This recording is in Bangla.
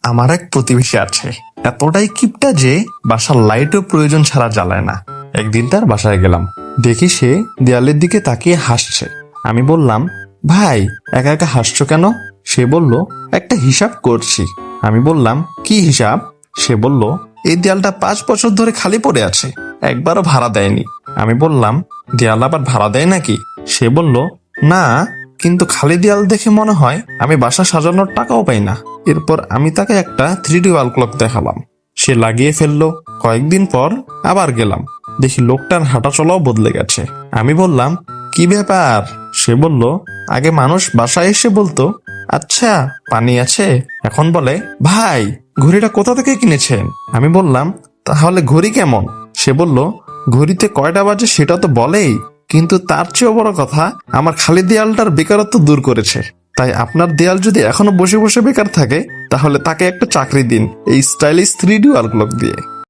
আমার এক প্রতিবেশী আছে, এতটাই কিপটা যে বাসার লাইটও প্রয়োজন ছাড়া জ্বালায় না। একদিন তার বাসায় গেলাম, দেখি সে দেয়ালের দিকে তাকিয়ে হাসছে। আমি বললাম, ভাই একা একা হাসছো কেন? সে বলল, একটা হিসাব করছি। আমি বললাম, কি হিসাব? সে বলল, এই দেয়ালটা 5 বছর ধরে খালি পড়ে আছে, একবারও ভাড়া দেয়নি। আমি বললাম, দেয়াল আবার ভাড়া দেয় নাকি? সে বলল, না, কিন্তু খালি দেয়াল দেখে মনে হয় আমি বাসা সাজানোর টাকাও পাই না। এরপর আমি তাকে একটা 3D ওয়াল ক্লক দেখালাম, সে লাগিয়ে ফেললো। কয়েকদিন পর আবার গেলাম, দেখি লোকটার হাঁটা চলাও বদলে গেছে। আমি বললাম, কি ব্যাপার? সে বলল, আগে মানুষ বাসায় এসে বলতো, আচ্ছা পানি আছে, এখন বলে, ভাই ঘড়িটা কোথা থেকে কিনেছেন? আমি বললাম, তাহলে ঘড়ি কেমন? সে বলল, ঘড়িতে কয়টা বাজে সেটা তো বলেই, কিন্তু তার চেয়েও বড় কথা, আমার খালি দেয়ালটার বেকারত্ব দূর করেছে। তাই আপনার দেয়াল যদি এখনো বসে বসে বেকার থাকে, তাহলে তাকে একটা চাকরি দিন এই স্টাইলিশ 3D ওয়াল ক্লক দিয়ে।